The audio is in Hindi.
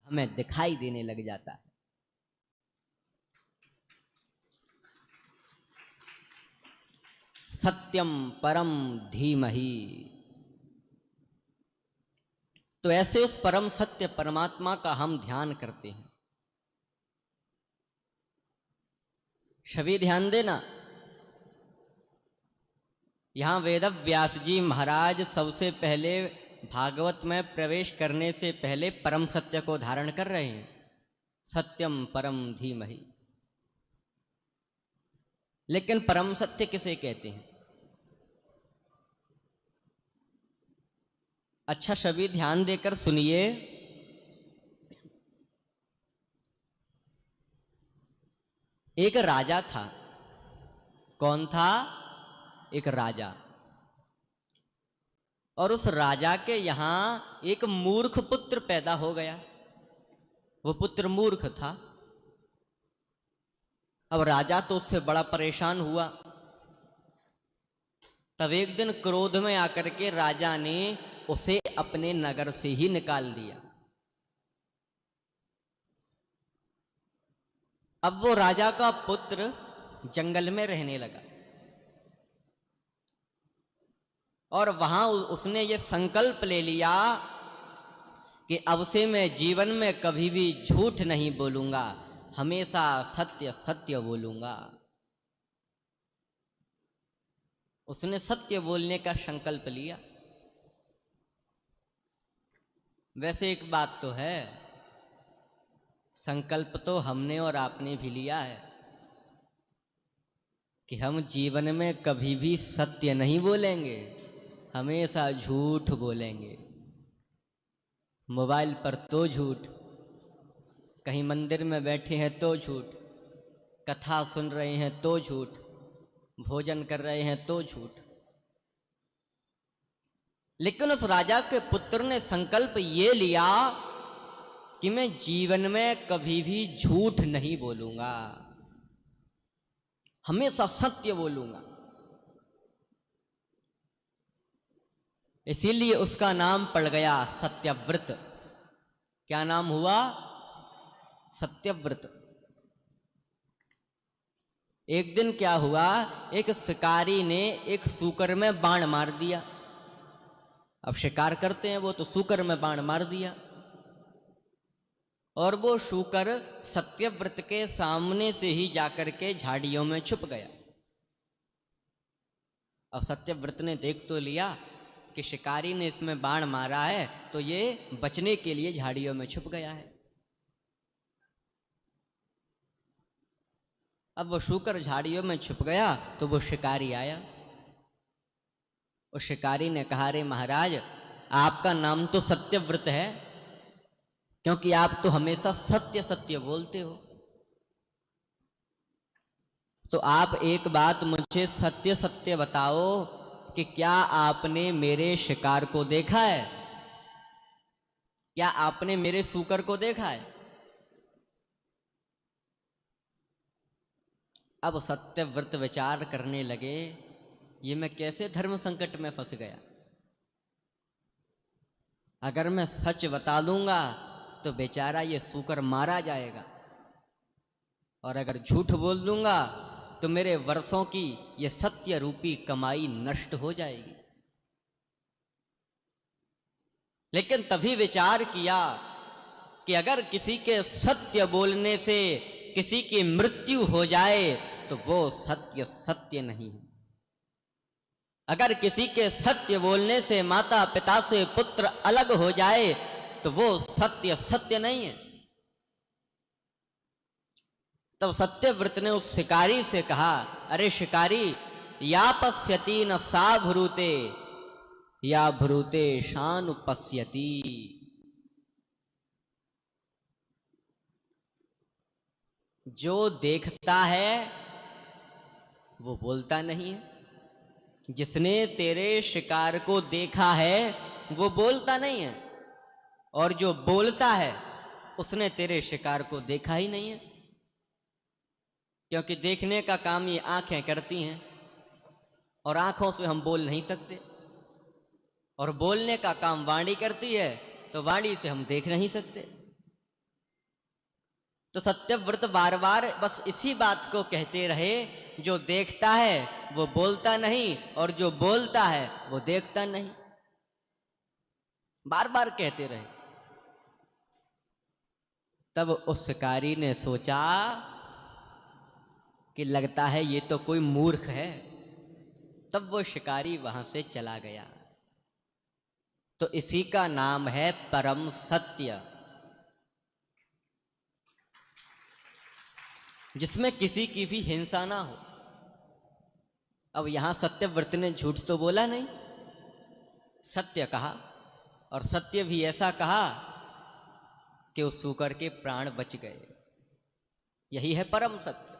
हमें दिखाई देने लग जाता है। सत्यम परम धीमहि। तो ऐसे उस परम सत्य परमात्मा का हम ध्यान करते हैं। सभी ध्यान देना, यहां वेद व्यास जी महाराज सबसे पहले भागवत में प्रवेश करने से पहले परम सत्य को धारण कर रहे हैं, सत्यम परम धीमहि। लेकिन परम सत्य किसे कहते हैं? अच्छा सभी ध्यान देकर सुनिए। एक राजा था। कौन था? एक राजा। और उस राजा के यहां एक मूर्ख पुत्र पैदा हो गया। वो पुत्र मूर्ख था। अब राजा तो उससे बड़ा परेशान हुआ। तब एक दिन क्रोध में आकर के राजा ने उसे अपने नगर से ही निकाल दिया। अब वो राजा का पुत्र जंगल में रहने लगा और वहां उसने ये संकल्प ले लिया कि अब से मैं जीवन में कभी भी झूठ नहीं बोलूंगा, हमेशा सत्य सत्य बोलूंगा। उसने सत्य बोलने का संकल्प लिया। वैसे एक बात तो है, संकल्प तो हमने और आपने भी लिया है कि हम जीवन में कभी भी सत्य नहीं बोलेंगे, हमेशा झूठ बोलेंगे। मोबाइल पर तो झूठ, कहीं मंदिर में बैठे हैं तो झूठ, कथा सुन रहे हैं तो झूठ, भोजन कर रहे हैं तो झूठ। लेकिन उस राजा के पुत्र ने संकल्प ये लिया कि मैं जीवन में कभी भी झूठ नहीं बोलूंगा, हमेशा सत्य बोलूंगा। इसीलिए उसका नाम पड़ गया सत्यव्रत। क्या नाम हुआ? सत्यव्रत। एक दिन क्या हुआ, एक शिकारी ने एक सूकर में बाण मार दिया। अब शिकार करते हैं वो, तो सूकर में बाण मार दिया और वो सूकर सत्यव्रत के सामने से ही जाकर के झाड़ियों में छुप गया। अब सत्यव्रत ने देख तो लिया कि शिकारी ने इसमें बाण मारा है, तो ये बचने के लिए झाड़ियों में छुप गया है। अब वो सूकर झाड़ियों में छुप गया तो वो शिकारी आया। उस शिकारी ने कहा, रे महाराज, आपका नाम तो सत्यव्रत है, क्योंकि आप तो हमेशा सत्य सत्य बोलते हो। तो आप एक बात मुझे सत्य सत्य बताओ कि क्या आपने मेरे शिकार को देखा है? क्या आपने मेरे सूकर को देखा है? अब सत्यव्रत विचार करने लगे, ये मैं कैसे धर्म संकट में फंस गया। अगर मैं सच बता दूंगा तो बेचारा ये सूकर मारा जाएगा, और अगर झूठ बोल दूंगा तो मेरे वर्षों की ये सत्य रूपी कमाई नष्ट हो जाएगी। लेकिन तभी विचार किया कि अगर किसी के सत्य बोलने से किसी की मृत्यु हो जाए तो वो सत्य सत्य नहीं है। अगर किसी के सत्य बोलने से माता पिता से पुत्र अलग हो जाए तो वो सत्य सत्य नहीं है। तब सत्यव्रत ने उस शिकारी से कहा, अरे शिकारी, या पश्यति न सा भ्रूते या भ्रूते शानुपश्यति। जो देखता है वो बोलता नहीं है। जिसने तेरे शिकार को देखा है वो बोलता नहीं है, और जो बोलता है उसने तेरे शिकार को देखा ही नहीं है। क्योंकि देखने का काम ये आंखें करती हैं, और आंखों से हम बोल नहीं सकते, और बोलने का काम वाणी करती है, तो वाणी से हम देख नहीं सकते। तो सत्यव्रत बार बार बस इसी बात को कहते रहे, जो देखता है वो बोलता नहीं, और जो बोलता है वो देखता नहीं, बार बार कहते रहे। तब उस शिकारी ने सोचा कि लगता है ये तो कोई मूर्ख है। तब वो शिकारी वहां से चला गया। तो इसी का नाम है परम सत्य, जिसमें किसी की भी हिंसा ना हो। अब यहां सत्यव्रत ने झूठ तो बोला नहीं, सत्य कहा, और सत्य भी ऐसा कहा कि उस सूकर के प्राण बच गए। यही है परम सत्य।